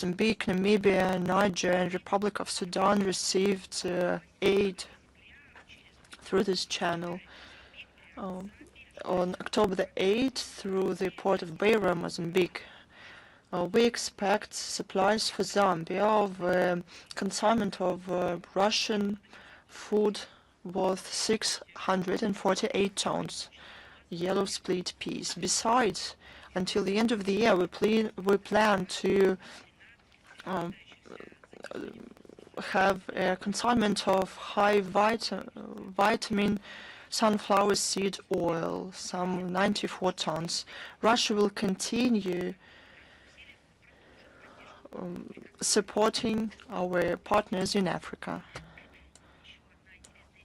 Mozambique, Namibia, Niger, and Republic of Sudan received aid through this channel. On October the 8th, through the port of Beira, Mozambique, we expect supplies for Zambia of consignment of Russian food worth 648 tons, yellow split peas. Besides, until the end of the year, we plan to have a consignment of high vitamin sunflower seed oil, some 94 tons. Russia will continue supporting our partners in Africa.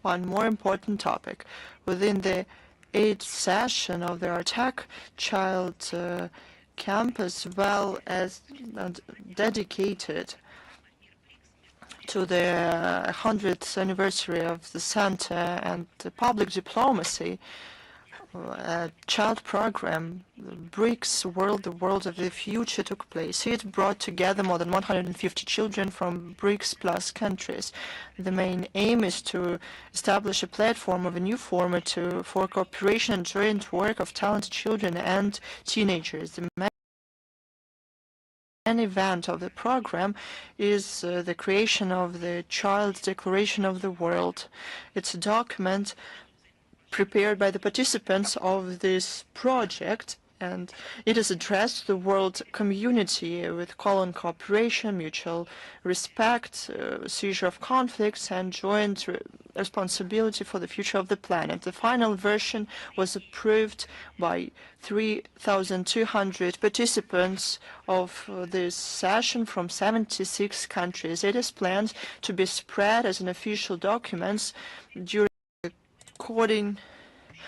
One more important topic. Within the 8th session of the Artek Child Camp, as well as dedicated to the 100th anniversary of the Center and the public diplomacy, a child program, the BRICS World, the World of the Future, took place. It brought together more than 150 children from BRICS plus countries. The main aim is to establish a platform of a new format for cooperation and joint work of talented children and teenagers. The main event of the program is the creation of the Child's Declaration of the World. It's a document prepared by the participants of this project, and it is addressed to the world community with call on cooperation, mutual respect, seizure of conflicts, and joint responsibility for the future of the planet. The final version was approved by 3,200 participants of this session from 76 countries. It is planned to be spread as an official document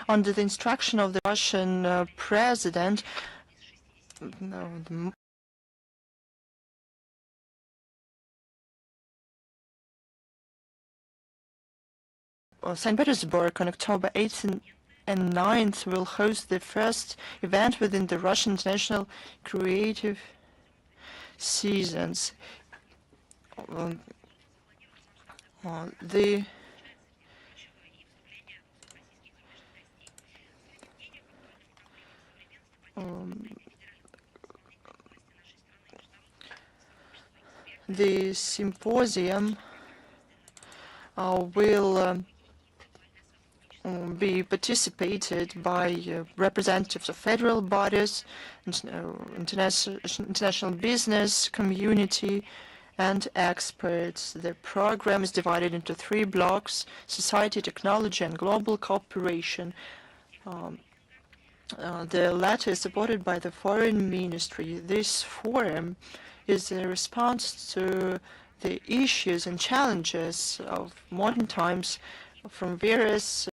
under the instruction of the Russian president. St. Petersburg on October 8th and 9th will host the first event within the Russian International Creative Seasons. The symposium will be participated by representatives of federal bodies, international business community, and experts. The program is divided into 3 blocks: society, technology, and global cooperation. The latter is supported by the Foreign Ministry. This forum is a response to the issues and challenges of modern times from various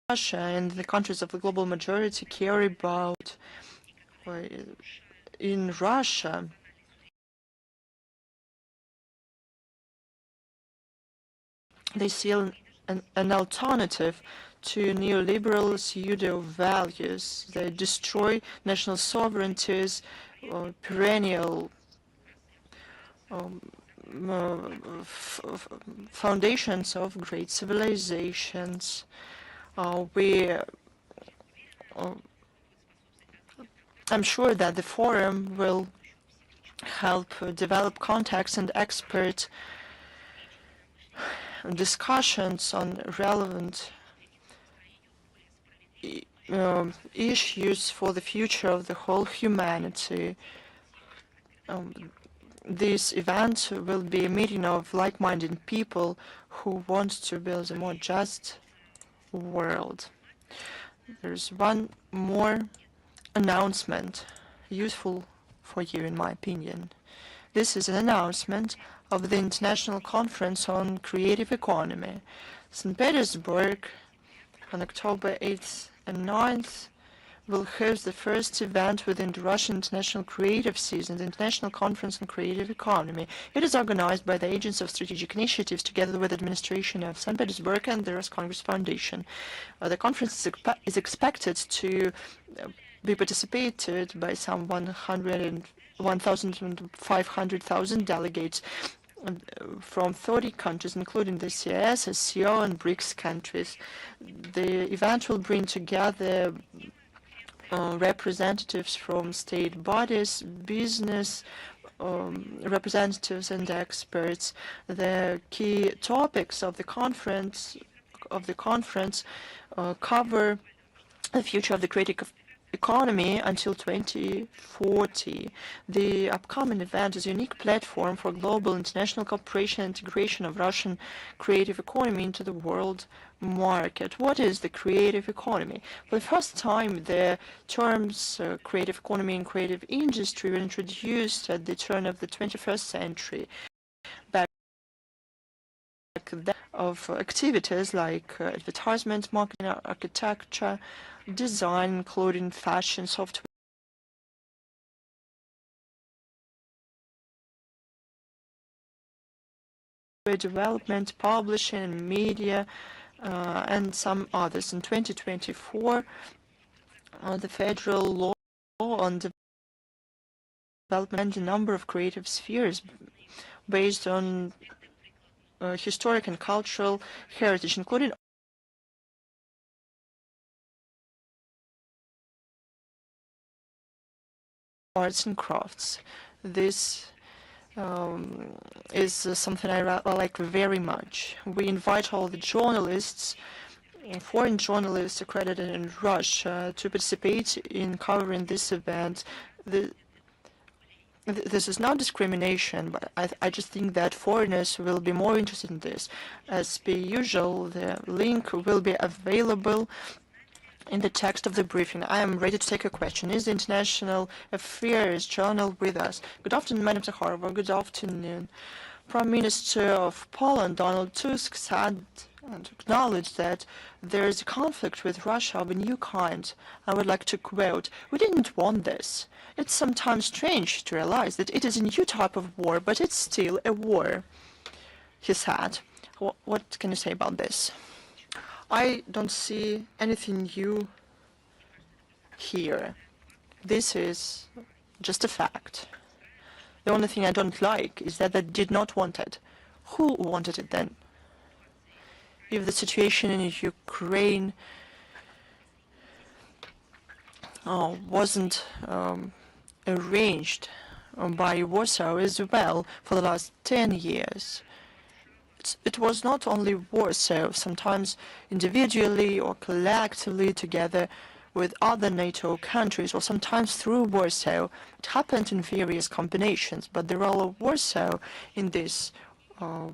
Russia and the countries of the global majority care about. In Russia, they see an alternative to neoliberal pseudo-values. They destroy national sovereignties, perennial foundations of great civilizations. I'm sure that the forum will help develop contacts and expert discussions on relevant issues for the future of the whole humanity. This event will be a meeting of like-minded people who want to build a more just world. There's one more announcement, useful for you in my opinion. This is an announcement of the International Conference on Creative Economy. St. Petersburg on October 8th and 9th will host the first event within the Russian International Creative Season, the International Conference on Creative Economy. It is organized by the Agency of Strategic Initiatives together with the administration of St. Petersburg and the Rus Congress Foundation. The conference is expected to be participated by some 150 1,500,000 delegates from 30 countries, including the CIS, SCO, and BRICS countries. The event will bring together representatives from state bodies, business representatives, and experts. The key topics of the conference cover the future of the creative economy until 2040. The upcoming event is a unique platform for global international cooperation and integration of Russian creative economy into the world market. What is the creative economy? For the first time, the terms creative economy and creative industry were introduced at the turn of the 21st century. Back then, of activities like advertisement, marketing, architecture, design, including fashion, software development, publishing, media, and some others. In 2024, the federal law on development a number of creative spheres based on historic and cultural heritage, including arts and crafts. This is something I like very much. We invite all the journalists, foreign journalists accredited in Russia, to participate in covering this event. This is not discrimination, but I just think that foreigners will be more interested in this. As per usual, the link will be available in the text of the briefing. I am ready to take a question. Is the International Affairs Journal with us? Good afternoon, Madam Zakharova. Good afternoon. Prime Minister of Poland, Donald Tusk, said and acknowledged that there is a conflict with Russia of a new kind. I would like to quote, "We didn't want this. It's sometimes strange to realize that it is a new type of war, but it's still a war," he said. What can you say about this? I don't see anything new here. This is just a fact. The only thing I don't like is that they did not want it. Who wanted it then? If the situation in Ukraine wasn't arranged by Warsaw as well for the last 10 years, it was not only Warsaw, sometimes individually or collectively together with other NATO countries, or sometimes through Warsaw. It happened in various combinations, but the role of Warsaw in this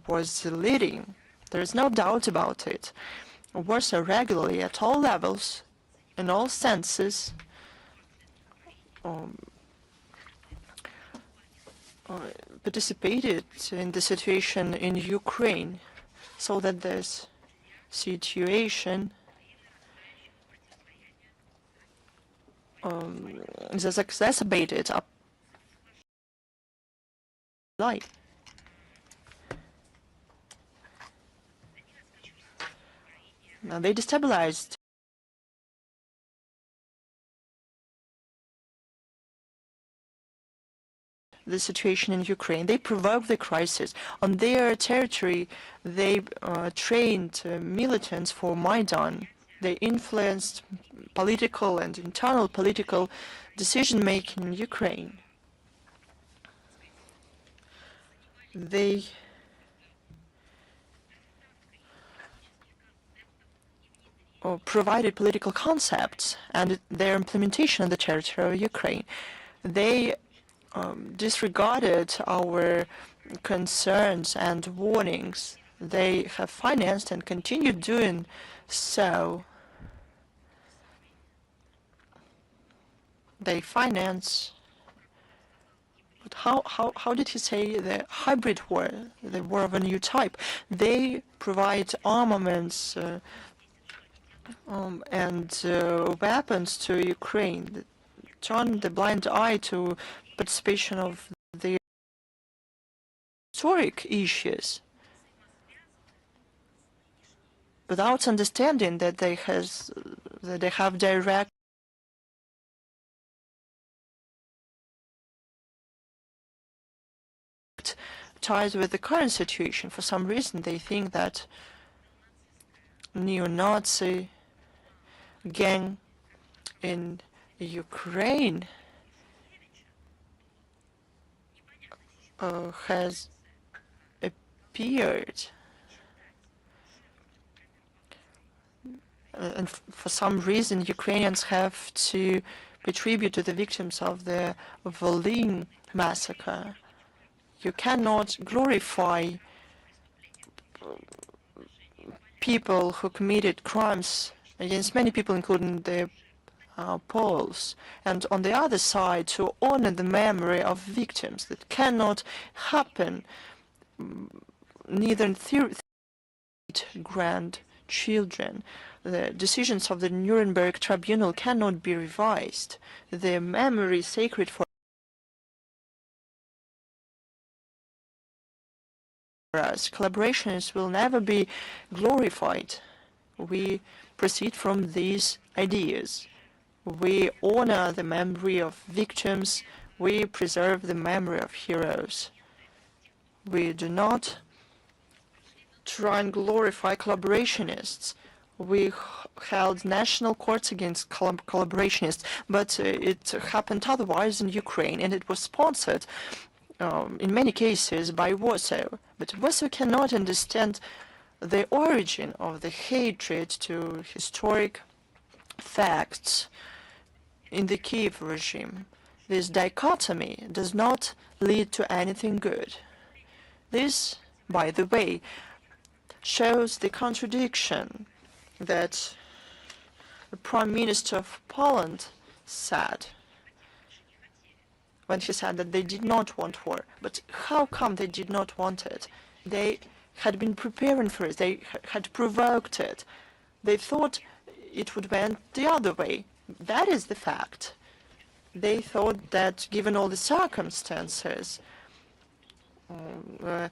was leading. There is no doubt about it. Warsaw regularly, at all levels, in all senses, participated in the situation in Ukraine, so that this situation is exacerbated up life. Now they destabilized the situation in Ukraine. They provoked the crisis. On their territory, they trained militants for Maidan. They influenced political and internal political decision-making in Ukraine. They provided political concepts and their implementation on the territory of Ukraine. They disregarded our concerns and warnings. They have financed and continue doing so. They finance, but how did he say, the hybrid war, the war of a new type? They provide armaments and weapons to Ukraine, turn the blind eye to participation of the historic issues, without understanding that they have direct sympathize with the current situation. For some reason, they think that neo-Nazi gang in Ukraine has appeared, and for some reason Ukrainians have to pay tribute to the victims of the Volyn massacre. You cannot glorify people who committed crimes against many people, including the Poles, and on the other side to honor the memory of victims. That cannot happen neither in grandchildren. The decisions of the Nuremberg Tribunal cannot be revised. The memory is sacred for us. Collaborations will never be glorified. We proceed from these ideas. We honor the memory of victims. We preserve the memory of heroes. We do not try and glorify collaborationists. We held national courts against collaborationists, but it happened otherwise in Ukraine, and it was sponsored in many cases by Warsaw. But Warsaw cannot understand the origin of the hatred to historic facts in the Kiev regime. This dichotomy does not lead to anything good. This, by the way, shows the contradiction that the Prime Minister of Poland said when he said that they did not want war. But how come they did not want it? They had been preparing for it. They had provoked it. They thought it would went the other way. That is the fact. They thought that given all the circumstances, a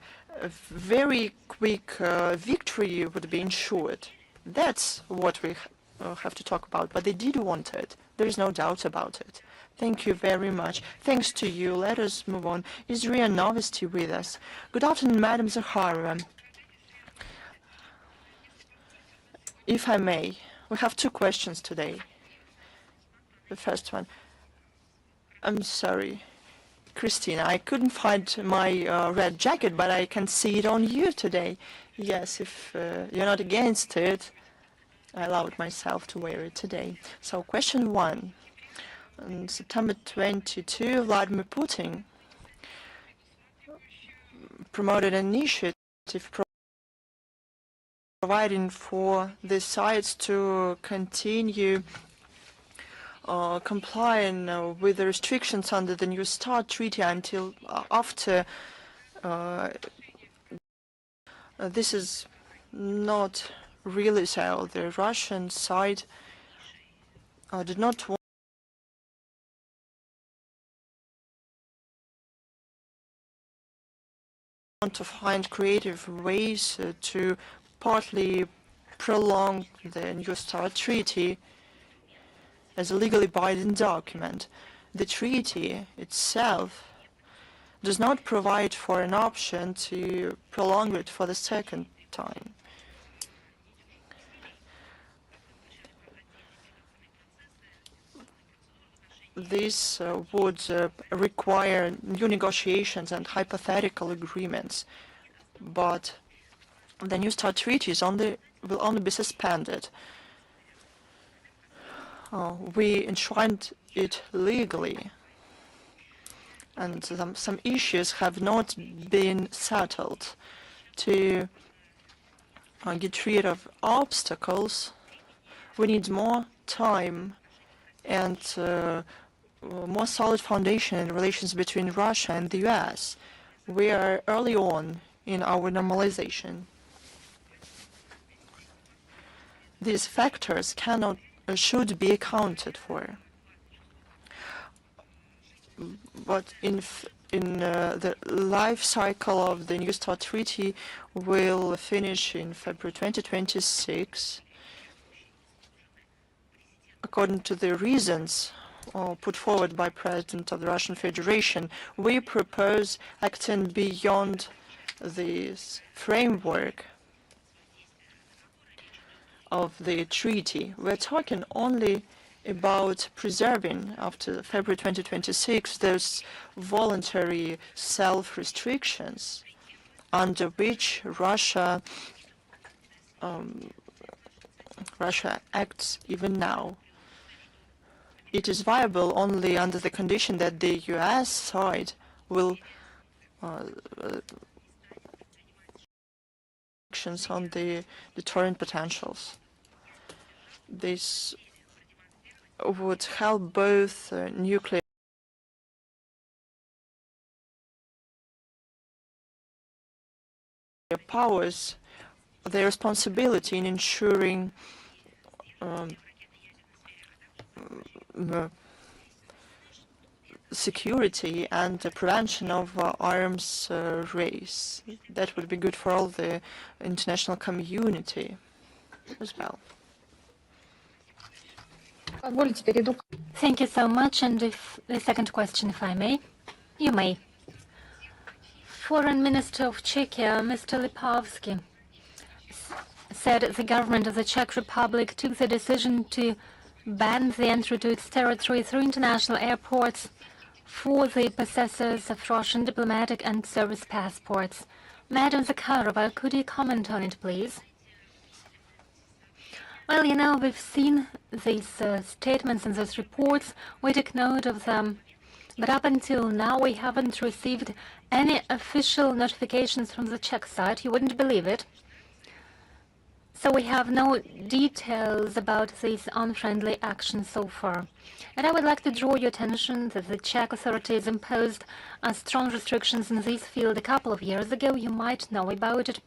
very quick victory would be ensured. That's what we have to talk about. But they did want it. There is no doubt about it. Thank you very much. Thanks to you. Let us move on. Is Ria Novosti with us? Good afternoon, Madam Zaharova. If I may, we have two questions today. The first one. I'm sorry, Christina, I couldn't find my red jacket, but I can see it on you today. Yes, if you're not against it, I allowed myself to wear it today. So question one. On September 22, Vladimir Putin promoted an initiative providing for the sides to continue complying with the restrictions under the New START treaty until after. This is not really so. The Russian side did not want to find creative ways to partly prolong the New START treaty as a legally binding document. The treaty itself does not provide for an option to prolong it for the second time. This would require new negotiations and hypothetical agreements, but the New START treaty will only be suspended. We enshrined it legally, and some issues have not been settled. To get rid of obstacles, we need more time and more solid foundation in relations between Russia and the US. We are early on in our normalization. These factors should be accounted for. But in the life cycle of the New START treaty will finish in February 2026. According to the reasons put forward by President of the Russian Federation, we propose acting beyond this framework of the treaty. We're talking only about preserving, after February 2026, those voluntary self-restrictions under which Russia acts even now. It is viable only under the condition that the US side will actions on the deterrent potentials. This would help both nuclear powers their responsibility in ensuring security and the prevention of arms race. That would be good for all the international community as well. Thank you so much. And if the second question, if I may, you may. Foreign Minister of Czechia, Mr. Lipovsky, said the government of the Czech Republic took the decision to ban the entry to its territory through international airports for the possessors of Russian diplomatic and service passports. Madam Zakharova, could you comment on it, please? Well, you know, we've seen these statements and those reports. We took note of them. But up until now, we haven't received any official notifications from the Czech side. You wouldn't believe it. So we have no details about these unfriendly actions so far. And I would like to draw your attention that the Czech authorities imposed strong restrictions in this field a couple of years ago. You might know about it.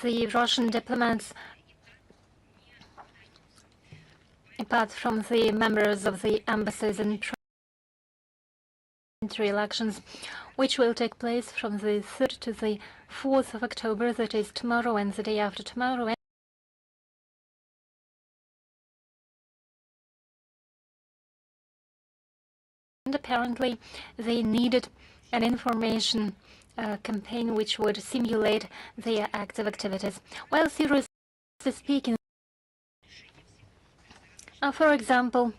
The Russian diplomats, apart from the members of the embassies and elections, which will take place from the 3rd to the 4th of October, that is tomorrow and the day after tomorrow. And apparently they needed an information campaign which would simulate their active activities. Well, seriously speaking, for example,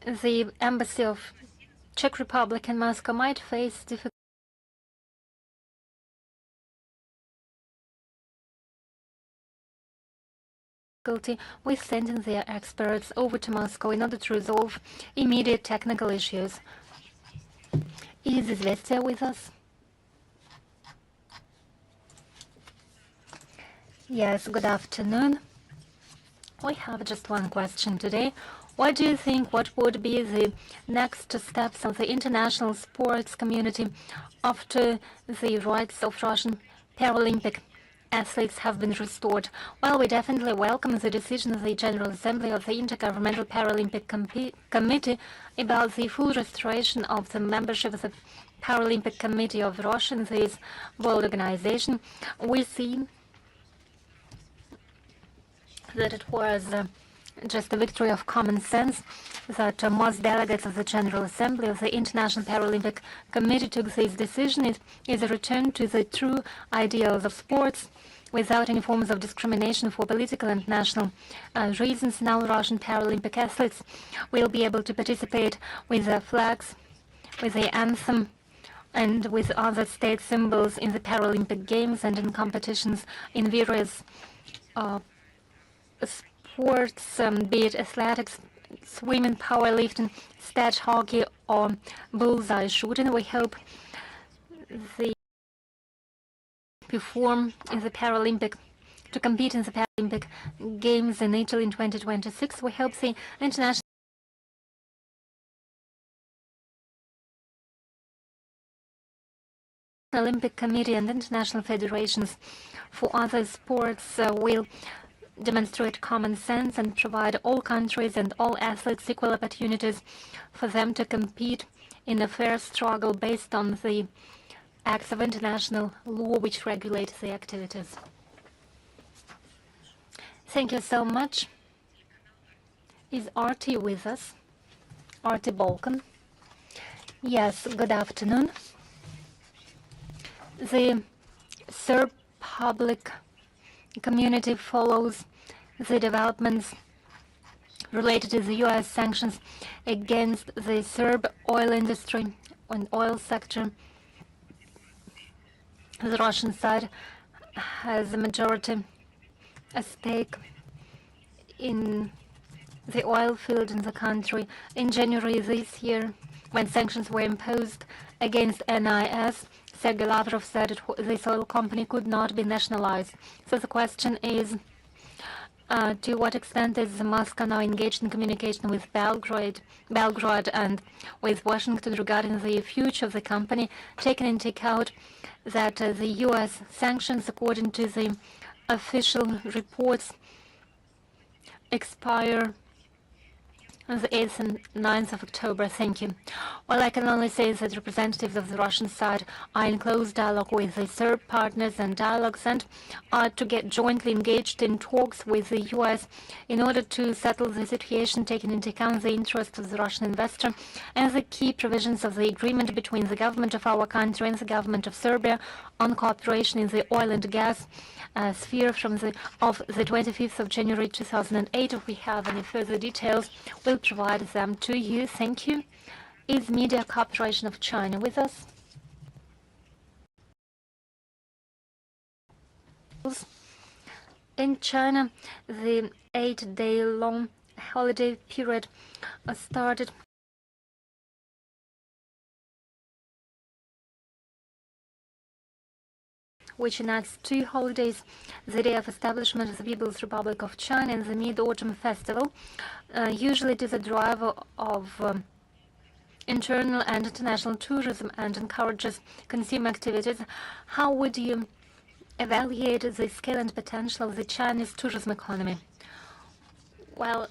the embassy of Czech Republic in Moscow might face difficulty with sending their experts over to Moscow in order to resolve immediate technical issues. Is Izvestia with us? Yes, good afternoon. We have just one question today. What do you think what would be the next steps of the international sports community after the rights of Russian Paralympic athletes have been restored? Well, we definitely welcome the decision of the General Assembly of the Intergovernmental Paralympic Committee about the full restoration of the membership of the Paralympic Committee of Russia in this world organization. We see that it was just a victory of common sense that most delegates of the General Assembly of the International Paralympic Committee took this decision. It is a return to the true ideals of sports without any forms of discrimination for political and national reasons. Now Russian Paralympic athletes will be able to participate with their flags, with the anthem, and with other state symbols in the Paralympic Games and in competitions in various sports, be it athletics, swimming, powerlifting, stage hockey, or bullseye shooting. We hope they perform in the Paralympic, to compete in the Paralympic Games in Italy in 2026. We hope the International Olympic Committee and international federations for other sports will demonstrate common sense and provide all countries and all athletes equal opportunities for them to compete in a fair struggle based on the acts of international law which regulate the activities. Thank you so much. Is Artie with us? Artie Balkan. Yes, good afternoon. The Serb public community follows the developments related to the U.S. sanctions against the Serb oil industry and oil sector. The Russian side has a majority stake in the oil field in the country. In January this year, when sanctions were imposed against NIS, Sergei Lavrov said this oil company could not be nationalized. So the question is, to what extent is Moscow now engaged in communication with Belgrade and with Washington regarding the future of the company, taking into account that the U.S. sanctions, according to the official reports, expire on the 8th and 9th of October. Thank you. Well, I can only say that representatives of the Russian side are in close dialogue with the Serb partners and dialogues and are to get jointly engaged in talks with the U.S. in order to settle the situation, taking into account the interests of the Russian investor and the key provisions of the agreement between the government of our country and the government of Serbia on cooperation in the oil and gas sphere from the 25th of January 2008. If we have any further details, we'll provide them to you. Thank you. Is Media Corporation of China with us? In China, the 8-day-long holiday period started which enacts two holidays, the Day of Establishment of the People's Republic of China and the Mid-Autumn Festival. Usually it is a driver of internal and international tourism and encourages consumer activities. How would you evaluate the scale and potential of the Chinese tourism economy? Well,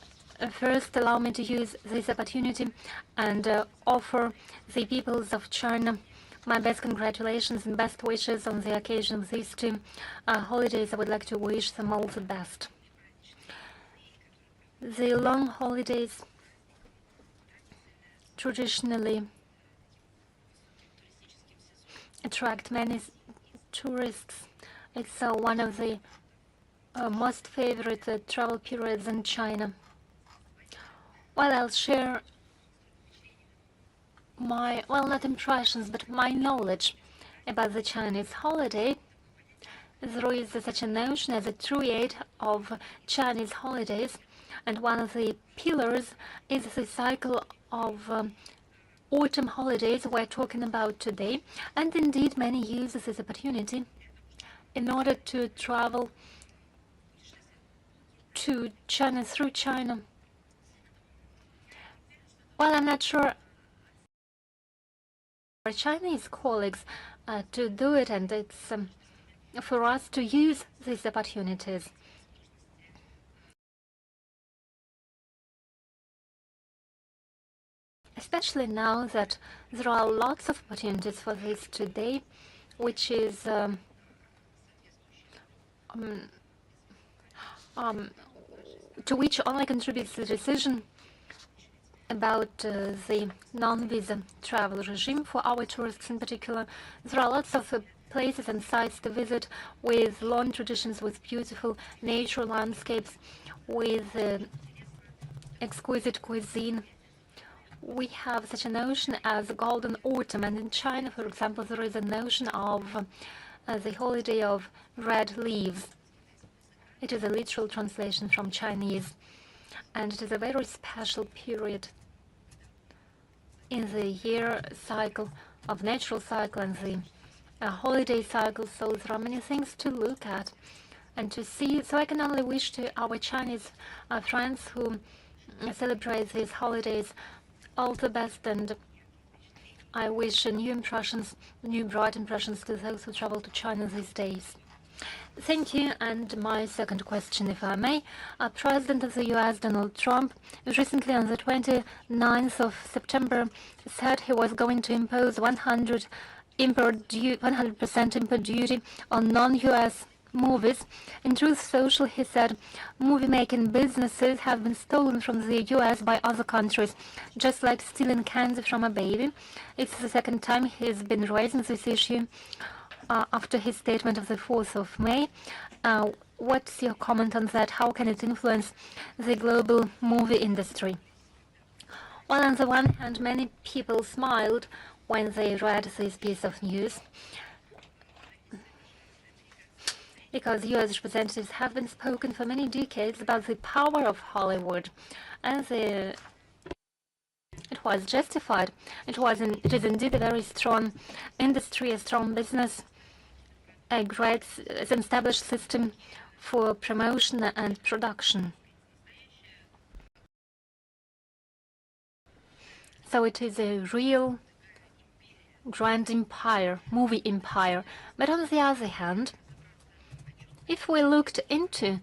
first allow me to use this opportunity and offer the peoples of China my best congratulations and best wishes on the occasion of these two holidays. I would like to wish them all the best. The long holidays traditionally attract many tourists. It's one of the most favorite travel periods in China. Well, I'll share my, well, not impressions, but my knowledge about the Chinese holiday. There is such a notion as a triad of Chinese holidays, and one of the pillars is the cycle of autumn holidays we're talking about today. And indeed, many use this opportunity in order to travel to China, through China. Well, I'm not sure our Chinese colleagues to do it, and it's for us to use these opportunities. Especially now that there are lots of opportunities for this today, which is to which only contributes the decision about the non-visa travel regime for our tourists in particular. There are lots of places and sites to visit with long traditions, with beautiful nature landscapes, with exquisite cuisine. We have such a notion as Golden Autumn, and in China, for example, there is a notion of the holiday of red leaves. It is a literal translation from Chinese, and it is a very special period in the year cycle of natural cycle and the holiday cycle. So there are many things to look at and to see. So I can only wish to our Chinese friends who celebrate these holidays all the best, and I wish new impressions, new bright impressions to those who travel to China these days. Thank you. And my second question, if I may. President of the U.S., Donald Trump, recently on the 29th of September said he was going to impose 100% import duty on non-U.S. movies. In Truth Social, he said movie-making businesses have been stolen from the U.S. by other countries, just like stealing candy from a baby. It's the second time he's been raising this issue. after his statement of the 4th of May. What's your comment on that? How can it influence the global movie industry? Well, on the one hand, many people smiled when they read this piece of news, because US representatives have been spoken for many decades about the power of Hollywood, and it was justified. It is indeed a very strong industry, a strong business, a great established system for promotion and production. So it is a real grand empire, movie empire. But on the other hand, if we looked into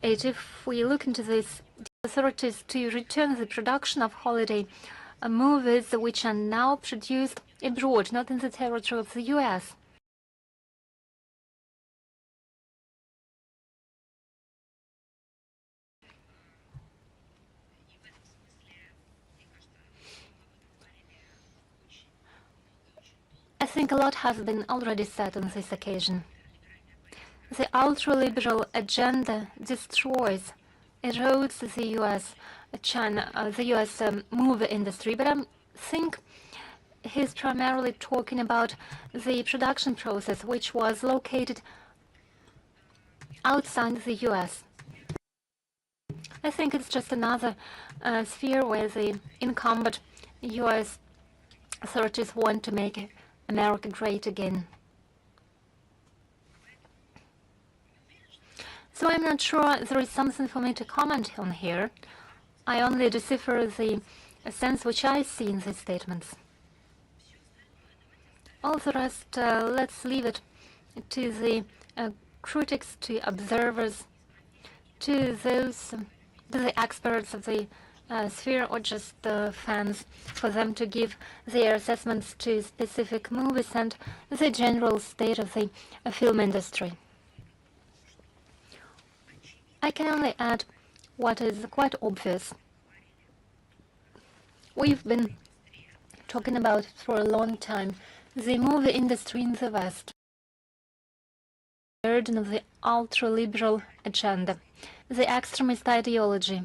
it, if we look into this, authorities to return the production of holiday movies which are now produced abroad, not in the territory of the US. I think a lot has been already said on this occasion. The ultra-liberal agenda destroys, erodes the US, the US movie industry, but I think he's primarily talking about the production process, which was located outside the US. I think it's just another sphere where the incumbent US authorities want to make America great again. So I'm not sure there is something for me to comment on here. I only decipher the sense which I see in these statements. All the rest, let's leave it to the critics, to observers, to the experts of the sphere, or just fans, for them to give their assessments to specific movies and the general state of the film industry. I can only add what is quite obvious. We've been talking about it for a long time. The movie industry in the West, the burden of the ultra-liberal agenda, the extremist ideology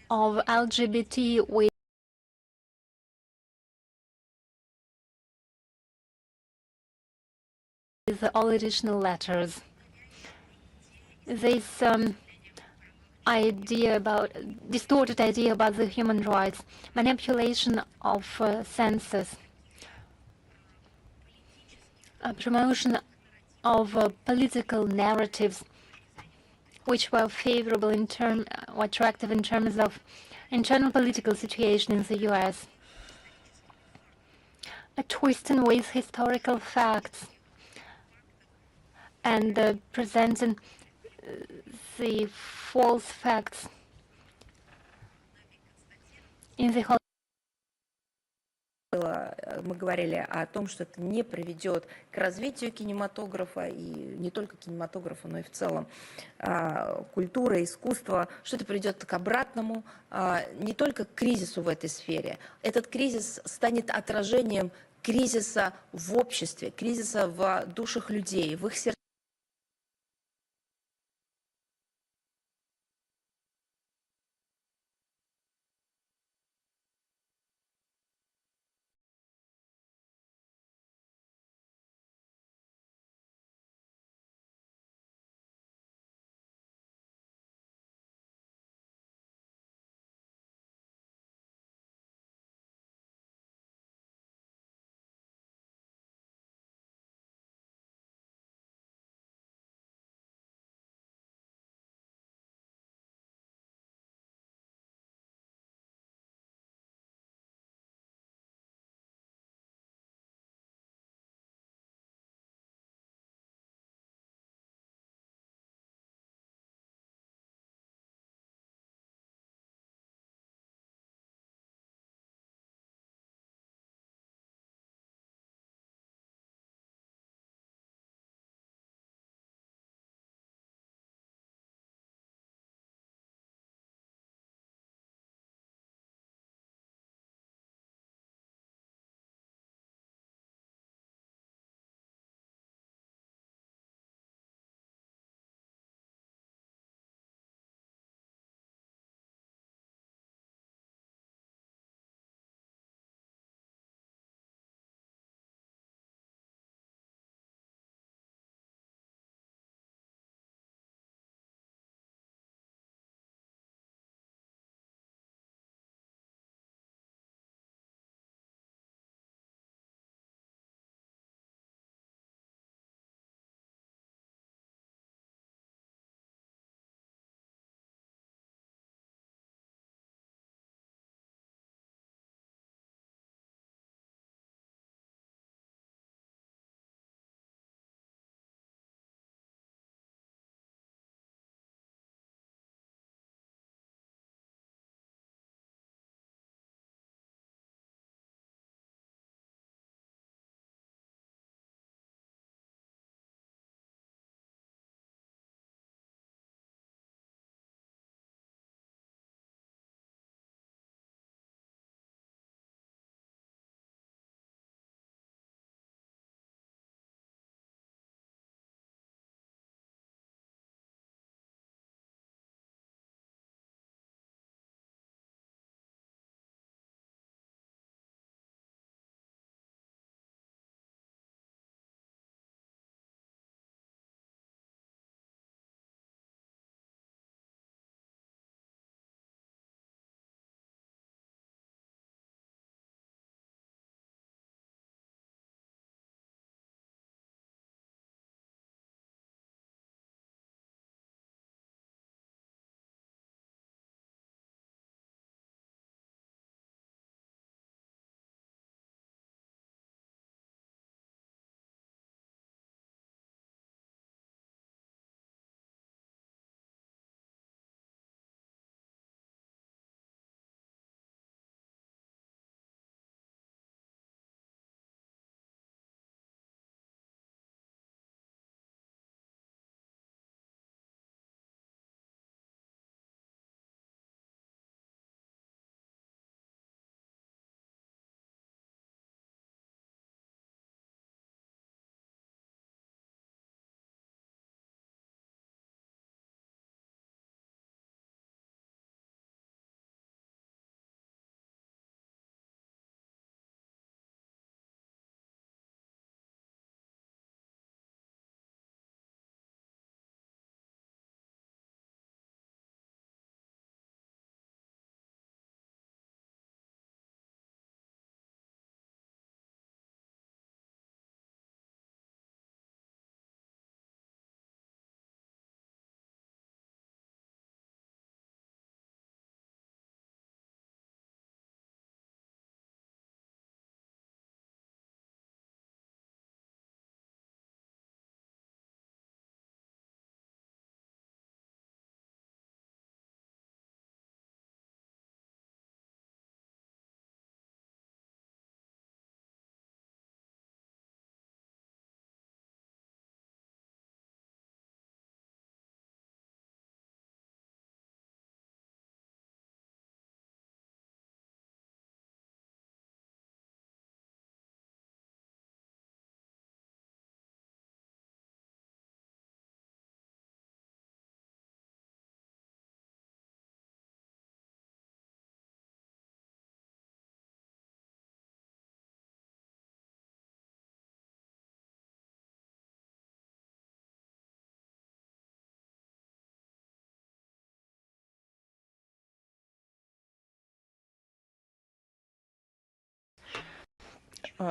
of LGBT with all additional letters. This distorted idea about the human rights, manipulation of census, promotion of political narratives which were favorable or attractive in terms of internal political situation in the US, a twisting with historical facts, and presenting the false facts in the whole. Мы говорили о том, что это не приведет к развитию кинематографа, и не только кинематографа, но и в целом культуры, искусства, что это приведет к обратному, не только к кризису в этой сфере. Этот кризис станет отражением кризиса в обществе, кризиса в душах людей, в их сердцах.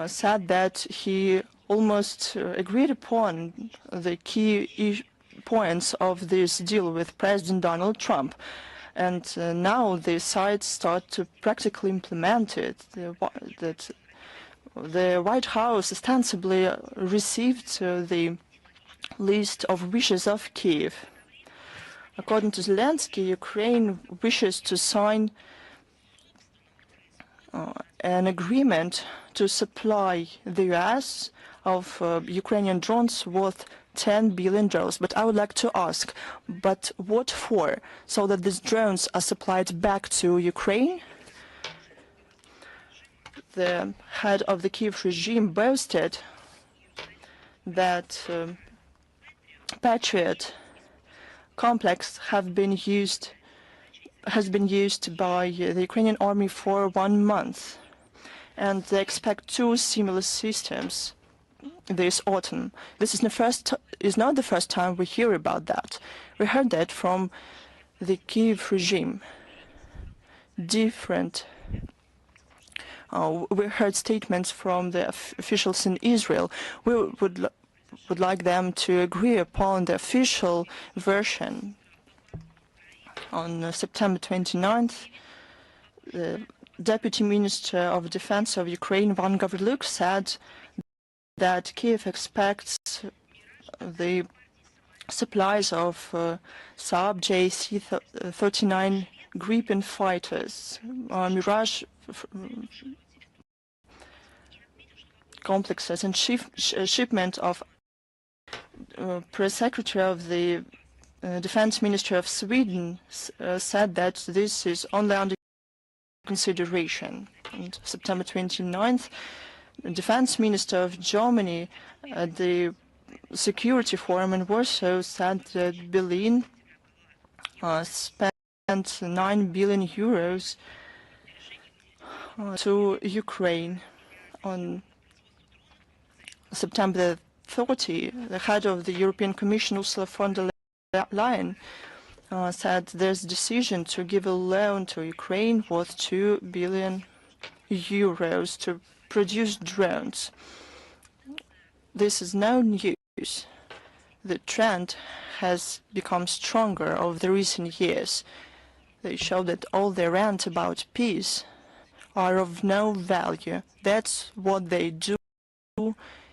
said that he almost agreed upon the key points of this deal with President Donald Trump. And now the sides start to practically implement it. The White House ostensibly received the list of wishes of Kiev. According to Zelensky, Ukraine wishes to sign an agreement to supply the US of Ukrainian drones worth $10 billion. But I would like to ask, but what for? So that these drones are supplied back to Ukraine? The head of the Kiev regime boasted that Patriot complex has been used by the Ukrainian army for 1 month, and they expect 2 similar systems this autumn. This is not the first time we hear about that. We heard that from the Kiev regime. We heard statements from the officials in Israel. We would like them to agree upon the official version. On September 29th, the Deputy Minister of Defense of Ukraine, Ivan Gavriluk, said that Kiev expects the supplies of Saab JC-39 Gripen fighters, Mirage complexes, and shipment of Press Secretary of the Defense Ministry of Sweden said that this is only under consideration. On September 29th, the Defense Minister of Germany at the Security Forum in Warsaw said that Berlin spent 9 billion euros to Ukraine. On September 30, the head of the European Commission, Ursula von der Leyen, said there's a decision to give a loan to Ukraine worth 2 billion euros to produce drones. This is no news. The trend has become stronger over the recent years. They show that all their rants about peace are of no value. That's what they do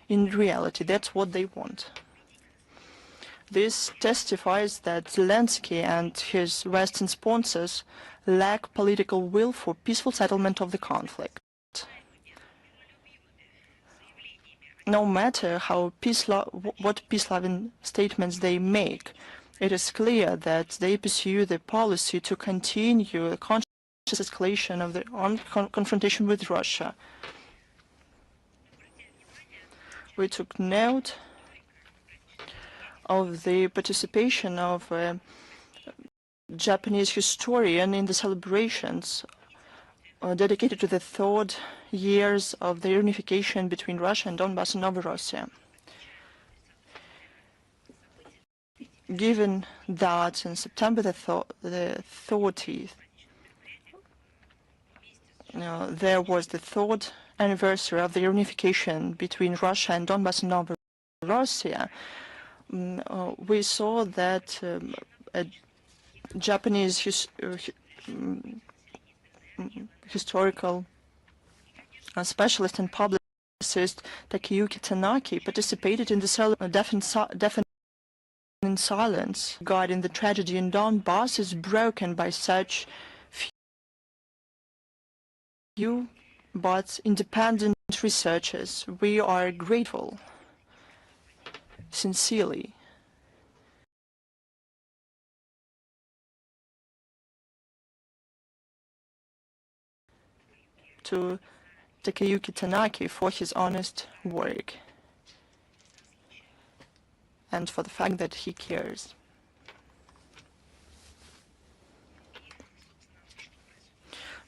in reality. That's what they want. This testifies that Zelensky and his Western sponsors lack political will for peaceful settlement of the conflict. No matter what peace-loving statements they make, it is clear that they pursue the policy to continue the conscious escalation of the armed confrontation with Russia. We took note of the participation of a Japanese historian in the celebrations dedicated to the 3rd years of the reunification between Russia and Donbass and Novorossiya. Given that in September the 30th, there was the 3rd anniversary of the reunification between Russia and Donbass and Novorossiya, we saw that a Japanese historical specialist and publicist Takeyuki Tanaki participated in the deafening silence regarding the tragedy in Donbass is broken by such few but independent researchers. We are grateful, sincerely, to Takeyuki Tanaki for his honest work and for the fact that he cares.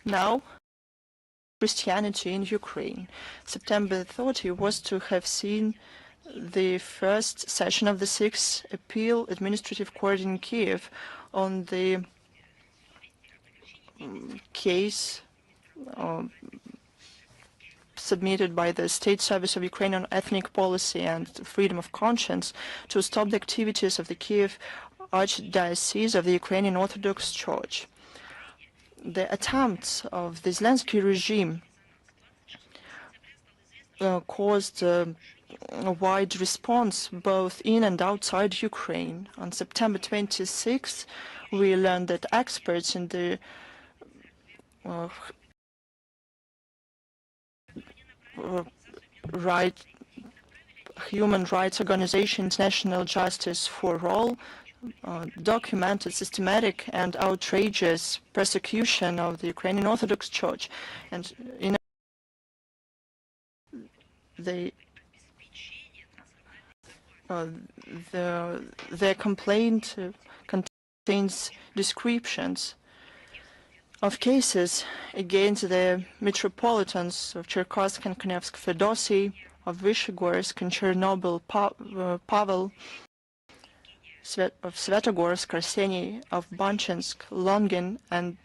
Now, Christianity in Ukraine. September 30 was to have seen the first session of the 6th Appeal Administrative Court in Kiev on the case submitted by the State Service of Ukraine on Ethnic Policy and Freedom of Conscience to stop the activities of the Kiev Archdiocese of the Ukrainian Orthodox Church. The attempts of the Zelensky regime caused a wide response both in and outside Ukraine. On September 26th, we learned that experts in the human rights organization International Justice for All documented systematic and outrageous persecution of the Ukrainian Orthodox Church, and in their complaint contains descriptions of cases against the metropolitans of Cherkassk and Kanevsk-Fedosi, of Vyshegorsk and Chernobyl, Pavel, of Svetogorsk, Arseny, of Banchensk, Longin, and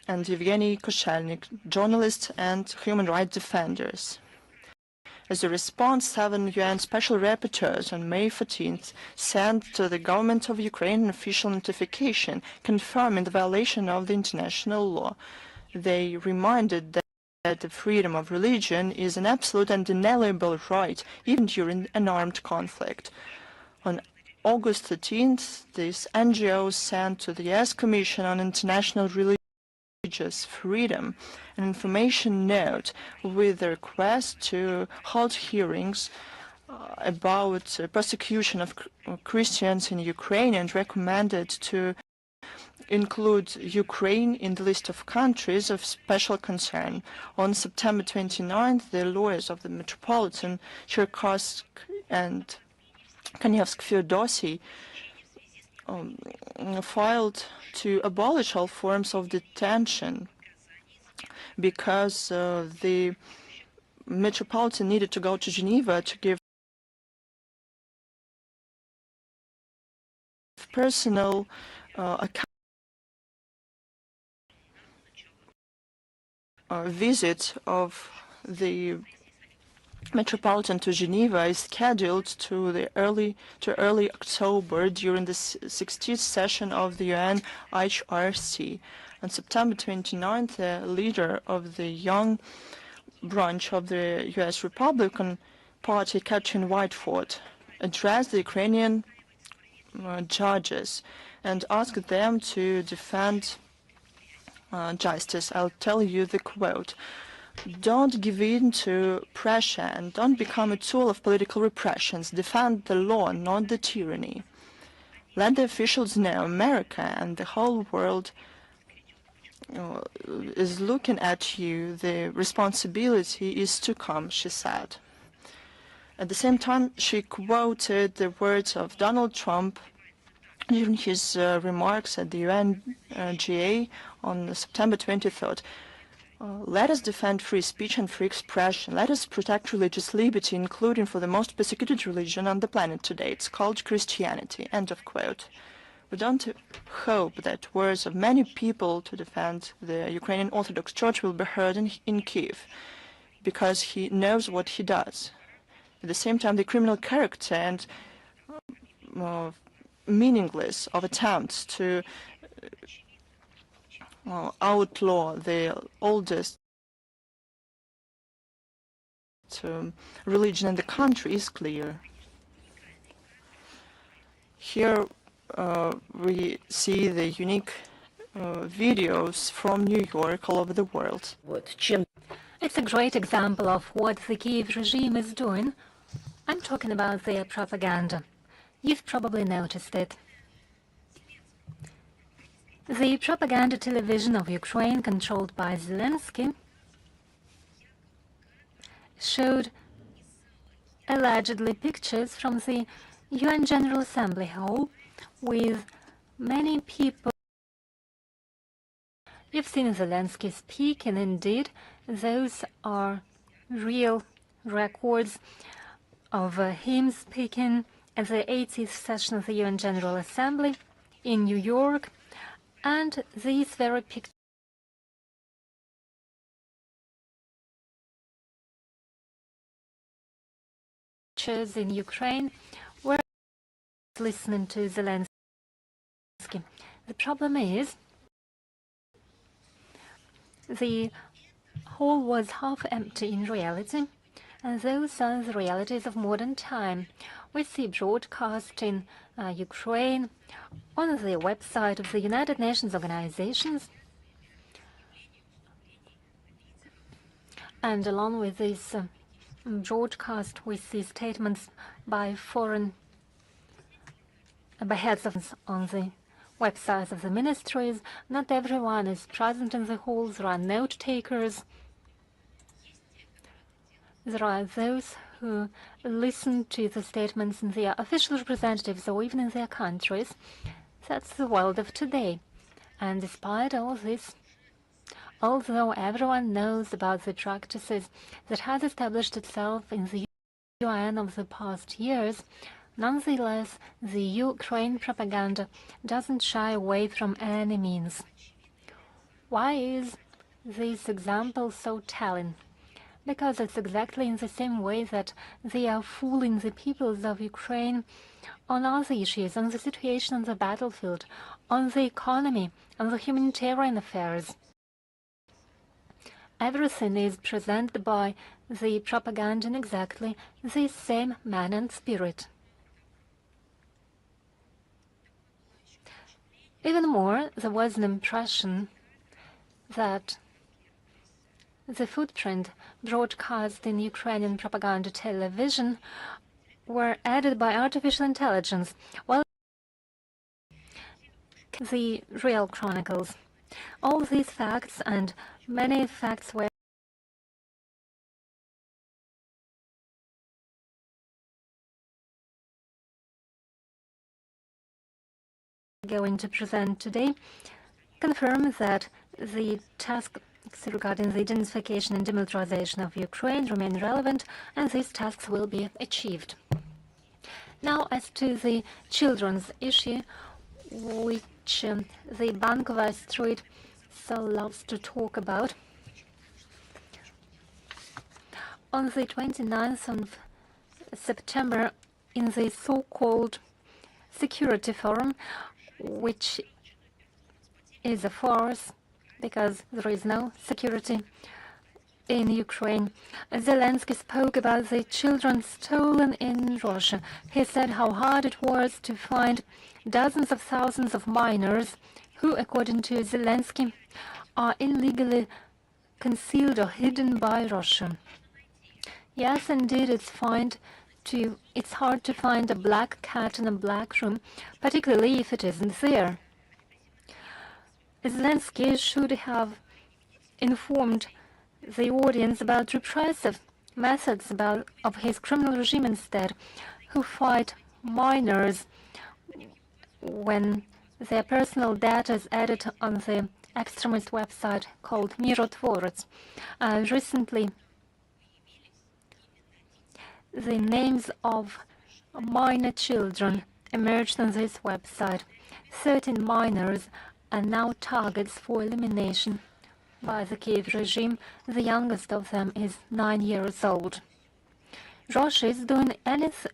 Evgeny Koshelnik, journalists and human rights defenders. As a response, 7 UN special rapporteurs on May 14th sent to the government of Ukraine an official notification confirming the violation of the international law. They reminded that the freedom of religion is an absolute and inalienable right, even during an armed conflict. On August 13th, this NGO sent to the U.S. Commission on International Religious Freedom an information note with a request to hold hearings about persecution of Christians in Ukraine, and recommended to include Ukraine in the list of countries of special concern. On September 29th, the lawyers of the Metropolitan, Cherkassk and Kanevsk-Fedosi filed to abolish all forms of detention because the Metropolitan needed to go to Geneva to give personal visit of the Metropolitan to Geneva is scheduled to early October during the 60th session of the UN HRC. On September 29th, the leader of the young branch of the U.S. Republican Party, Katrin Whiteford, addressed the Ukrainian judges and asked them to defend justice. I'll tell you the quote. "Don't give in to pressure and don't become a tool of political repressions. Defend the law, not the tyranny. Let the officials know America and the whole world is looking at you. The responsibility is to come," she said. At the same time, she quoted the words of Donald Trump during his remarks at the UNGA on September 23rd. "Let us defend free speech and free expression. Let us protect religious liberty, including for the most persecuted religion on the planet today. It's called Christianity." End of quote. We don't hope that words of many people to defend the Ukrainian Orthodox Church will be heard in Kiev, because he knows what he does. At the same time, the criminal character and meaningless of attempts to outlaw the oldest religion in the country is clear. Here we see the unique videos from New York all over the world. It's a great example of what the Kiev regime is doing. I'm talking about their propaganda. You've probably noticed it. The propaganda television of Ukraine, controlled by Zelensky, showed allegedly pictures from the UN General Assembly Hall with many people. You've seen Zelensky speak, and indeed, those are real records of him speaking at the 80th session of the UN General Assembly in New York. And these very pictures churches in Ukraine were listening to Zelensky. The problem is the hall was half empty in reality, and those are the realities of modern time. We see broadcast in Ukraine on the website of the United Nations organizations, and along with this broadcast, we see statements by heads of on the websites of the ministries. Not everyone is present in the halls. There are note takers. There are those who listen to the statements in their official representatives or even in their countries. That's the world of today. And despite all this, although everyone knows about the practices that has established itself in the UN of the past years, nonetheless, the Ukraine propaganda doesn't shy away from any means. Why is this example so telling? Because it's exactly in the same way that they are fooling the peoples of Ukraine on other issues, on the situation on the battlefield, on the economy, on the humanitarian affairs. Everything is presented by the propaganda in exactly the same manner and spirit. Even more, there was an impression that the footprint broadcast in Ukrainian propaganda television were added by artificial intelligence, while the real chronicles. All these facts and many facts were going to present today confirm that the tasks regarding the identification and demilitarization of Ukraine remain relevant, and these tasks will be achieved. Now, as to the children's issue, which the Bankova Street so loves to talk about. On the 29th of September, in the so-called Security Forum, which is a farce because there is no security in Ukraine, Zelensky spoke about the children stolen in Russia. He said how hard it was to find dozens of thousands of minors who, according to Zelensky, are illegally concealed or hidden by Russia. Yes, indeed, it's hard to find a black cat in a black room, particularly if it isn't there. Zelensky should have informed the audience about repressive methods of his criminal regime instead, who fight minors when their personal data is added on the extremist website called Mirotvorets. Recently, the names of minor children emerged on this website. 13 minors are now targets for elimination by the Kiev regime. The youngest of them is 9 years old. Russia is doing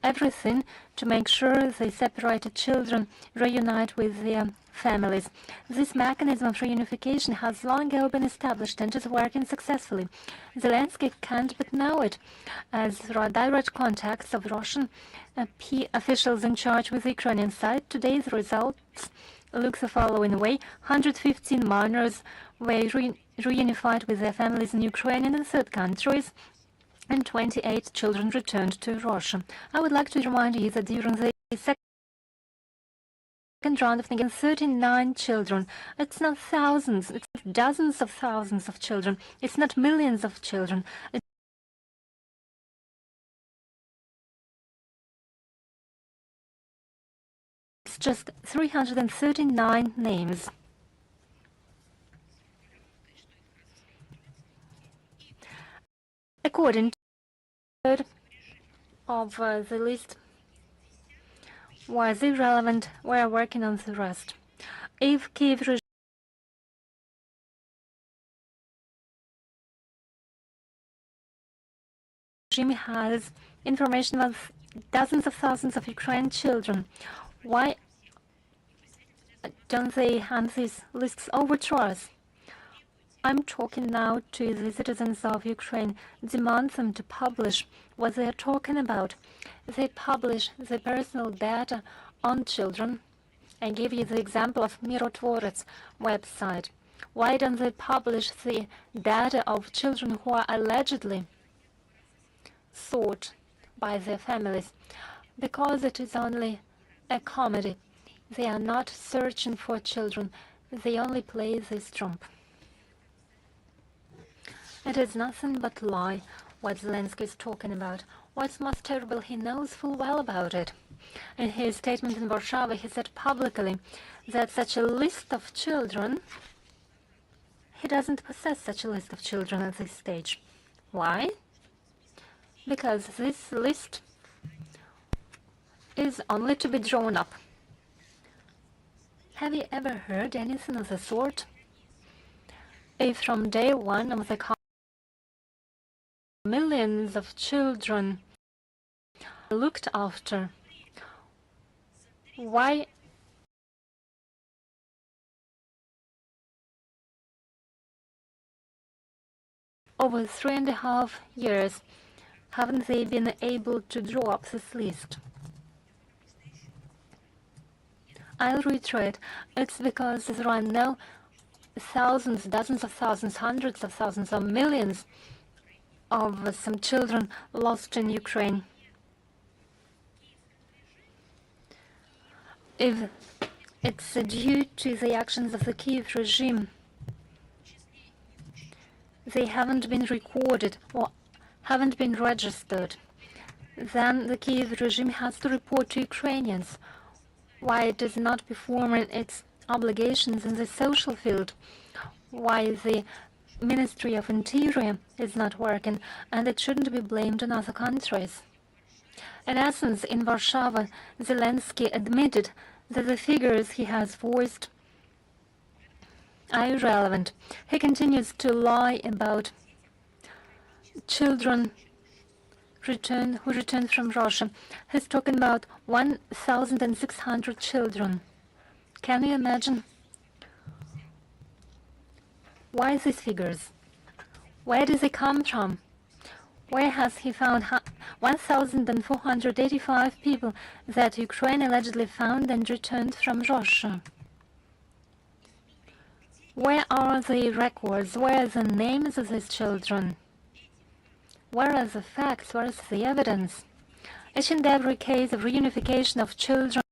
everything to make sure the separated children reunite with their families. This mechanism of reunification has long ago been established and is working successfully. Zelensky can't but know it, as there are direct contacts of Russian officials in charge with the Ukrainian side. Today's results look the following way. 115 minors were reunified with their families in Ukraine and in third countries, and 28 children returned to Russia. I would like to remind you that during the second round of negotiations, 39 children. It's not thousands, it's dozens of thousands of children. It's not millions of children. It's just 339 names. According to the third of the list was irrelevant. We are working on the rest. If Kiev regime has information about dozens of thousands of Ukrainian children. Why don't they hand these lists over to us? I'm talking now to the citizens of Ukraine. Demand them to publish what they are talking about. They publish the personal data on children. I give you the example of Mirotvorets website. Why don't they publish the data of children who are allegedly sought by their families? Because it is only a comedy. They are not searching for children. They only play this trump. It is nothing but lie what Zelensky is talking about. What's most terrible, he knows full well about it. In his statement in Warsaw, he said publicly that such a list of children, he doesn't possess such a list of children at this stage. Why? Because this list is only to be drawn up. Have you ever heard anything of the sort? If from day one of the millions of children looked after, why over 3.5 years haven't they been able to draw up this list? I'll reiterate, it's because there are no thousands, dozens of thousands, hundreds of thousands, or millions of some children lost in Ukraine. If it's due to the actions of the Kiev regime, they haven't been recorded or haven't been registered, then the Kiev regime has to report to Ukrainians why it is not performing its obligations in the social field, why the Ministry of Interior is not working, and it shouldn't be blamed on other countries. In essence, in Warsaw, Zelensky admitted that the figures he has voiced are irrelevant. He continues to lie about children who returned from Russia. He's talking about 1,600 children. Can you imagine? Why these figures? Where do they come from? Where has he found 1,485 people that Ukraine allegedly found and returned from Russia? Where are the records? Where are the names of these children? Where are the facts? Where is the evidence? Each and every case of reunification of children,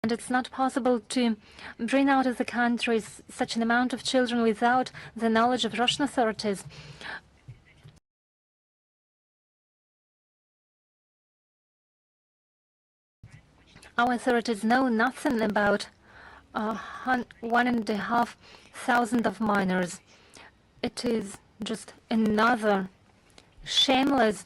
and it's not possible to bring out of the country such an amount of children without the knowledge of Russian authorities. Our authorities know nothing about 1,500 of minors. It is just another shameless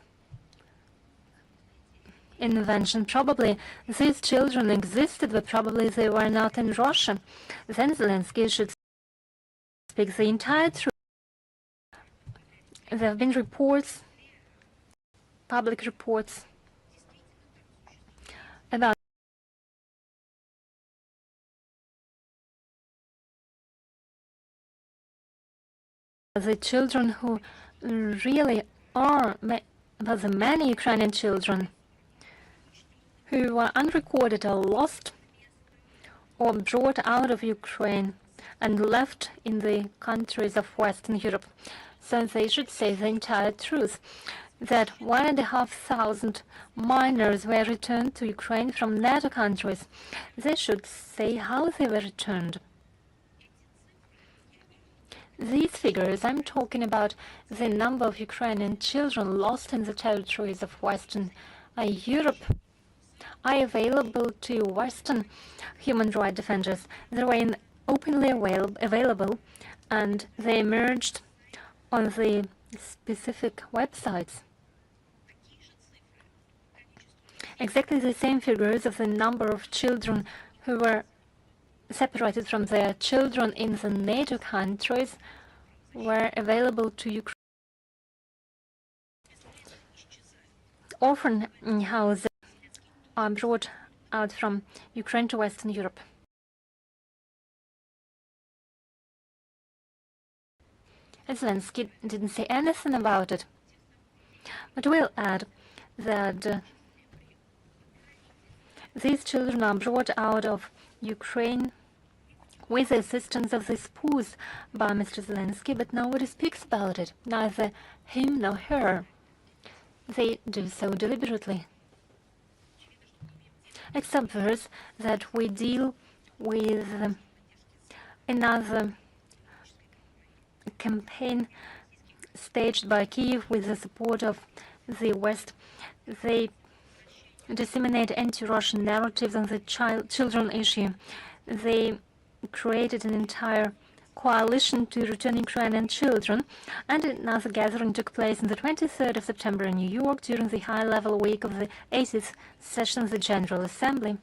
invention. Probably these children existed, but probably they were not in Russia. Then Zelensky should speak the entire truth. There have been reports, public reports, about the children who really are, about the many Ukrainian children who were unrecorded or lost or brought out of Ukraine and left in the countries of Western Europe. So they should say the entire truth, that 1,500 minors were returned to Ukraine from NATO countries. They should say how they were returned. These figures, I'm talking about the number of Ukrainian children lost in the territories of Western Europe, are available to Western human rights defenders. They were openly available, and they emerged on the specific websites. Exactly the same figures of the number of children who were separated from their children in the NATO countries were available to Ukraine. orphan houses are brought out from Ukraine to Western Europe. Zelensky didn't say anything about it. But we'll add that these children are brought out of Ukraine with the assistance of the spouse by Mr. Zelensky, but nobody speaks about it, neither him nor her. They do so deliberately. It's obvious that we deal with another campaign staged by Kyiv with the support of the West. They disseminate anti-Russian narratives on the children issue. They created an entire coalition to return Ukrainian children, and another gathering took place on the 23rd of September in New York during the high-level week of the 80th session of the General Assembly.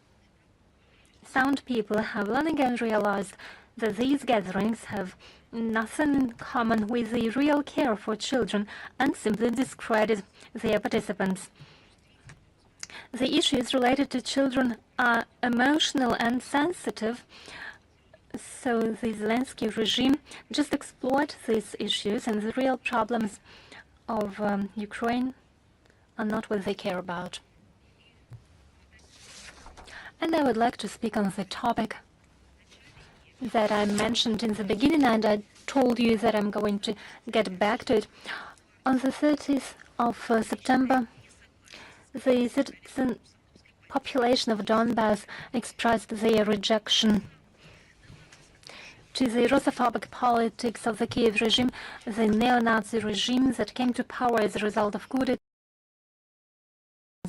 Sound people have long ago realized that these gatherings have nothing in common with the real care for children and simply discredit their participants. The issues related to children are emotional and sensitive, so the Zelensky regime just exploits these issues, and the real problems of Ukraine are not what they care about. And I would like to speak on the topic that I mentioned in the beginning, and I told you that I'm going to get back to it. On the 30th of September, the citizen population of Donbass expressed their rejection to the Russophobic politics of the Kiev regime, the neo-Nazi regime that came to power as a result of coup d'etat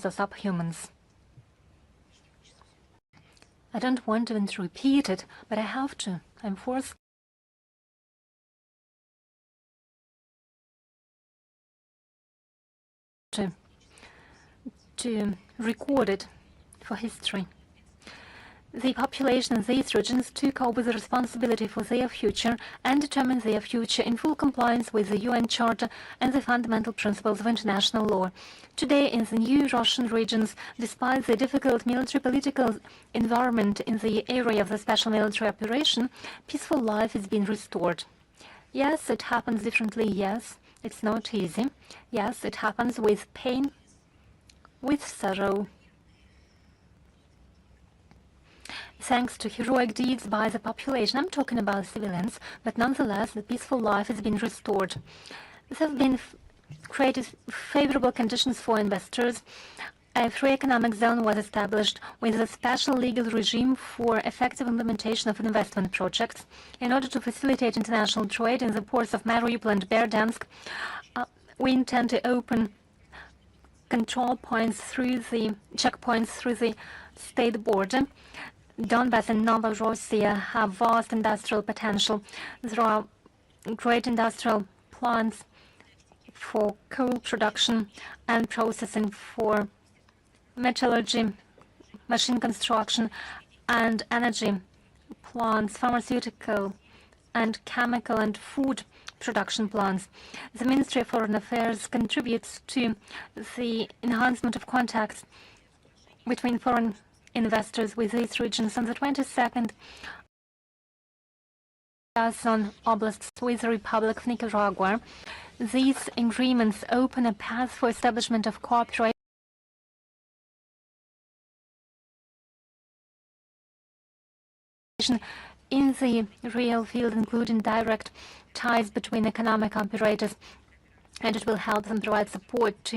of subhumans. I don't want even to repeat it, but I have to. I'm forced to record it for history. The population in these regions took over the responsibility for their future and determined their future in full compliance with the UN Charter and the fundamental principles of international law. Today, in the new Russian regions, despite the difficult military-political environment in the area of the special military operation, peaceful life is being restored. Yes, it happens differently. Yes, it's not easy. Yes, it happens with pain, with sorrow. Thanks to heroic deeds by the population, I'm talking about civilians, but nonetheless, the peaceful life has been restored. There have been created favorable conditions for investors. A free economic zone was established with a special legal regime for effective implementation of investment projects. In order to facilitate international trade in the ports of Mariupol and Berdyansk, we intend to open control points through the checkpoints through the state border. Donbass and Novorossiya have vast industrial potential. There are great industrial plants for coal production and processing, for metallurgy, machine construction, and energy plants, pharmaceutical and chemical and food production plants. The Ministry of Foreign Affairs contributes to the enhancement of contacts between foreign investors with these regions. On the 22nd, Kherson Oblast with the Republic of Nicaragua, these agreements open a path for establishment of cooperation in the real field, including direct ties between economic operators, and it will help them provide support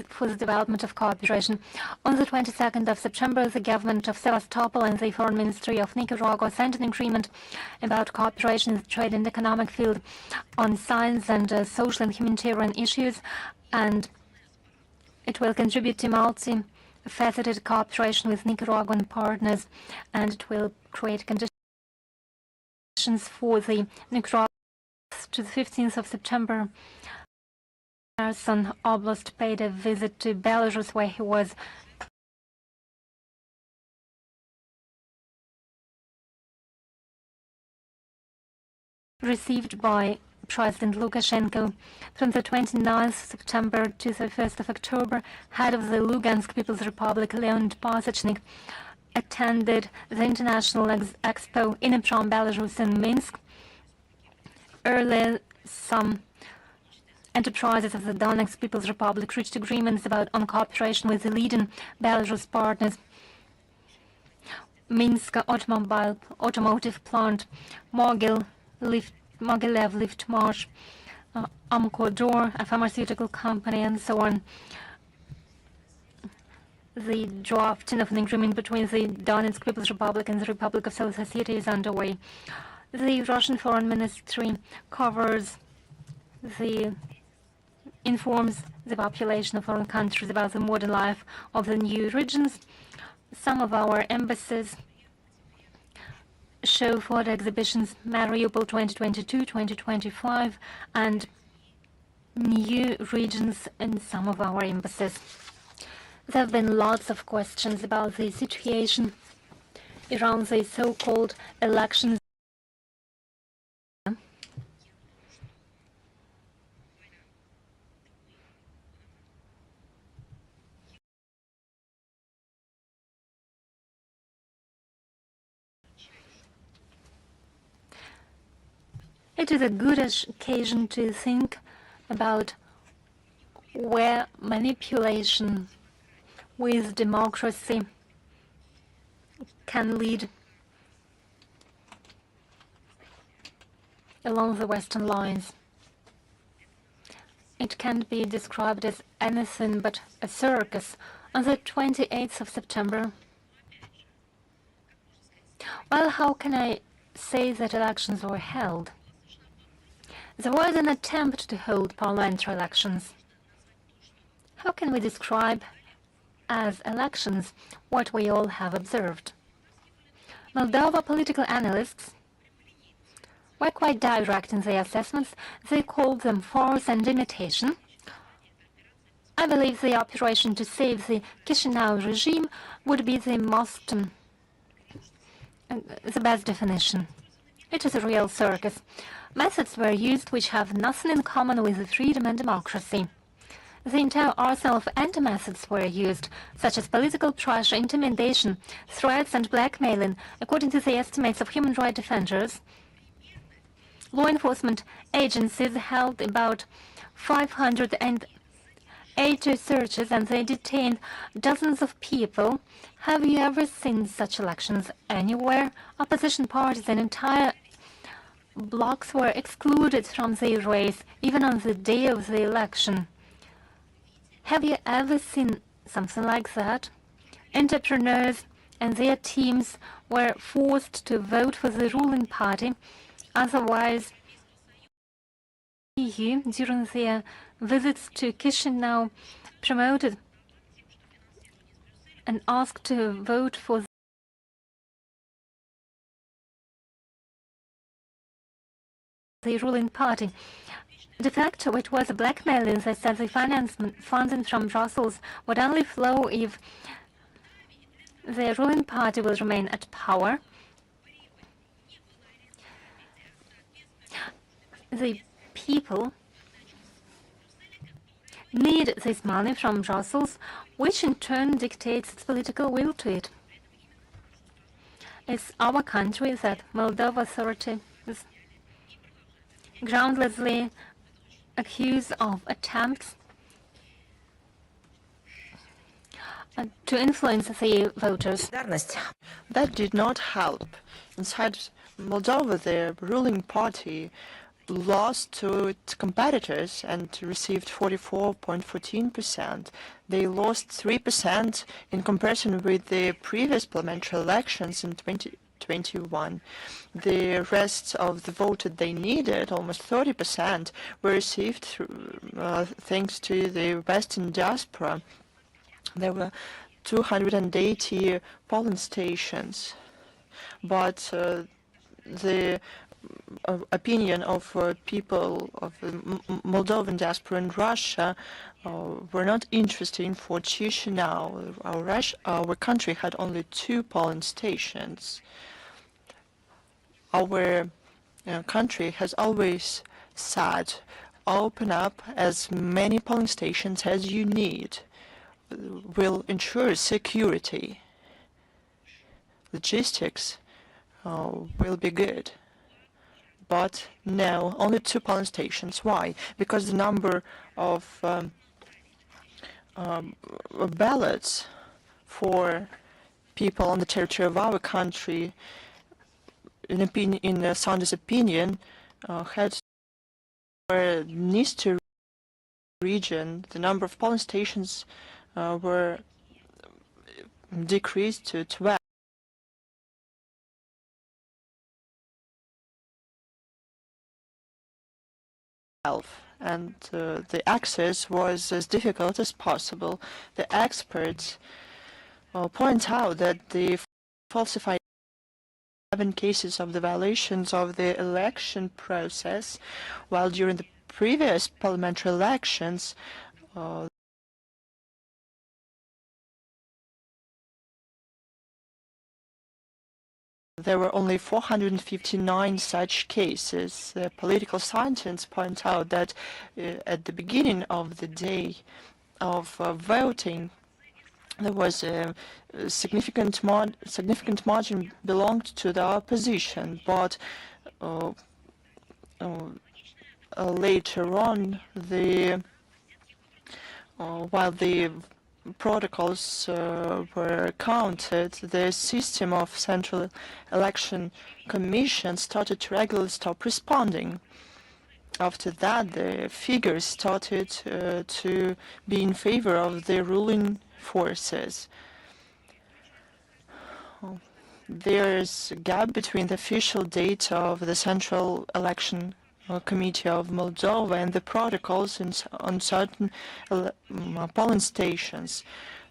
for the development of cooperation. On the 22nd of September, the government of Sevastopol and the Foreign Ministry of Nicaragua signed an agreement about cooperation in the trade and economic field on science and social and humanitarian issues, and it will contribute to multi-faceted cooperation with Nicaraguan partners, and it will create conditions for the Nicaraguan to the 15th of September. Kherson Oblast paid a visit to Belarus, where he was received by President Lukashenko. From the 29th of September to the 1st of October, head of the Lugansk People's Republic, Leonid Pasechnik, attended the International Expo in Belarus in Minsk. Earlier, some enterprises of the Donetsk People's Republic reached agreements on cooperation with the leading Belarus partners. Minsk automotive plant, Mogilev Liftmarsh, Amkodor, a pharmaceutical company, and so on. The drafting of an agreement between the Donetsk People's Republic and the Republic of South Ossetia is underway. The Russian Foreign Ministry informs the population of foreign countries about the modern life of the new regions. Some of our embassies show photo exhibitions, Mariupol 2022-2025, and new regions in some of our embassies. There have been lots of questions about the situation around the so-called elections. It is a good occasion to think about where manipulation with democracy can lead along the Western lines. It can't be described as anything but a circus. On the 28th of September, well, how can I say that elections were held? There was an attempt to hold parliamentary elections. How can we describe as elections what we all have observed? Moldova political analysts were quite direct in their assessments. They called them farce and imitation. I believe the operation to save the Chisinau regime would be the best definition. It is a real circus. Methods were used which have nothing in common with freedom and democracy. The entire arsenal of anti-methods were used, such as political pressure, intimidation, threats and blackmailing. According to the estimates of human rights defenders, law enforcement agencies held about 580 searches and they detained dozens of people. Have you ever seen such elections anywhere? Opposition parties and entire blocks were excluded from the race, even on the day of the election. Have you ever seen something like that? Entrepreneurs and their teams were forced to vote for the ruling party. Otherwise, EU, during their visits to Chisinau, promoted and asked to vote for the ruling party. De facto, it was blackmailing. They said the funding from Brussels would only flow if the ruling party will remain at power. The people need this money from Brussels, which in turn dictates its political will to it. It's our country that Moldova authorities groundlessly accused of attempts to influence the voters. That did not help. Inside Moldova, the ruling party lost to its competitors and received 44.14%. They lost 3% in comparison with the previous parliamentary elections in 2021. The rest of the vote that they needed, almost 30%, were received through, thanks to the Western diaspora. There were 280 polling stations, but the opinion of people of the Moldovan diaspora in Russia were not interested for Chisinau. Our country had only 2 polling stations. Our country has always said, open up as many polling stations as you need. Will ensure security. Logistics will be good. But no, only 2 polling stations. Why? Because the number of ballots for people on the territory of our country, in Sanders' opinion, had for Dniester region, the number of polling stations were decreased to 12. And the access was as difficult as possible. The experts point out that the falsified 7 cases of the violations of the election process, while during the previous parliamentary elections, there were only 459 such cases. The political scientists point out that at the beginning of the day of voting, there was a significant margin belonged to the opposition, but later on, while the protocols were counted, the system of Central Election Commission started to regularly stop responding. After that, the figures started to be in favor of the ruling forces. There's a gap between the official data of the Central Election Committee of Moldova and the protocols on certain polling stations.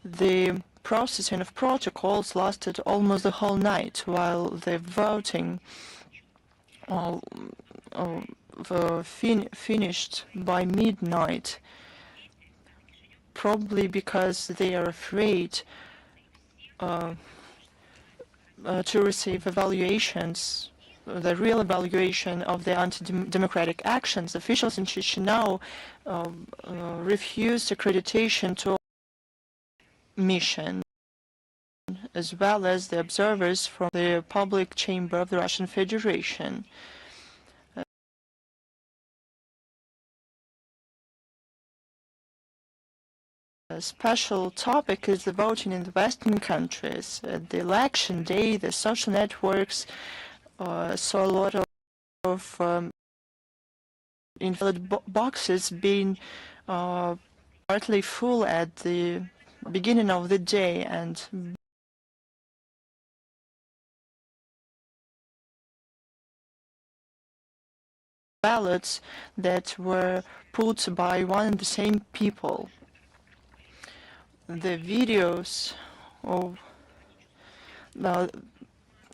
The processing of protocols lasted almost the whole night, while the voting finished by midnight, probably because they are afraid to receive evaluations, the real evaluation of the anti-democratic actions. Officials in Chisinau refused accreditation to mission, as well as the observers from the public chamber of the Russian Federation. A special topic is the voting in the Western countries. At the election day, the social networks saw a lot of invalid boxes being partly full at the beginning of the day, and ballots that were put by one and the same people. The videos of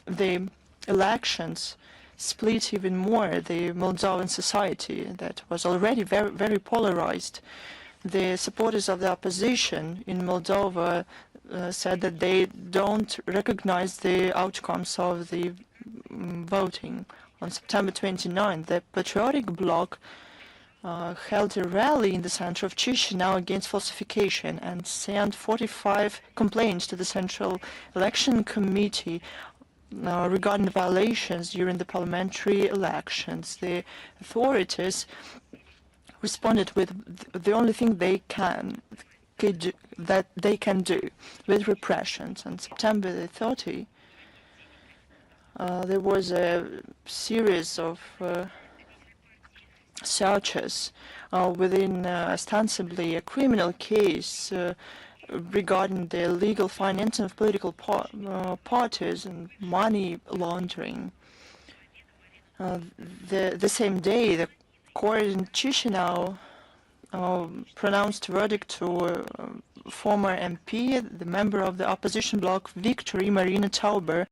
the elections split even more the Moldovan society that was already very, very polarized. The supporters of the opposition in Moldova said that they don't recognize the outcomes of the voting. On September 29, the Patriotic Bloc held a rally in the center of Chisinau against falsification and sent 45 complaints to the Central Election Committee regarding the violations during the parliamentary elections. The authorities responded with the only thing they can do with repressions. On September 30, there was a series of searches within ostensibly a criminal case regarding the illegal financing of political parties and money laundering. The same day, the court in Chisinau pronounced verdict to former MP, the member of the opposition bloc, Victory Marina Tauber,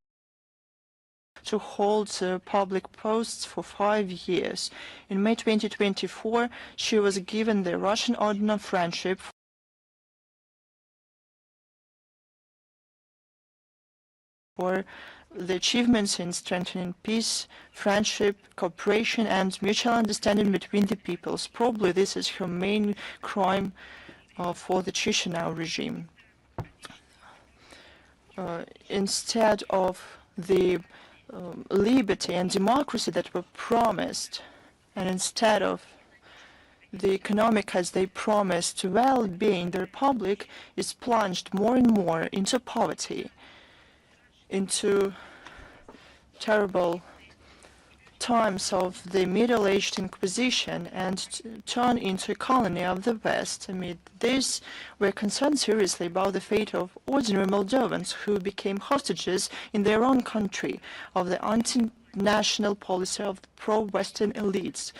to hold public posts for 5 years. In May 2024, she was given the Russian Order of Friendship for the achievements in strengthening peace, friendship, cooperation, and mutual understanding between the peoples. Probably this is her main crime for the Chisinau regime. Instead of the liberty and democracy that were promised, and instead of the economic as they promised well-being, the republic is plunged more and more into poverty, into terrible times of the Middle-Aged Inquisition, and turn into a colony of the West. Amid this, we're concerned seriously about the fate of ordinary Moldovans who became hostages in their own country of the anti-national policy of the pro-Western elites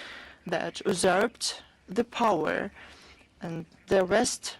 that usurped the power, and the West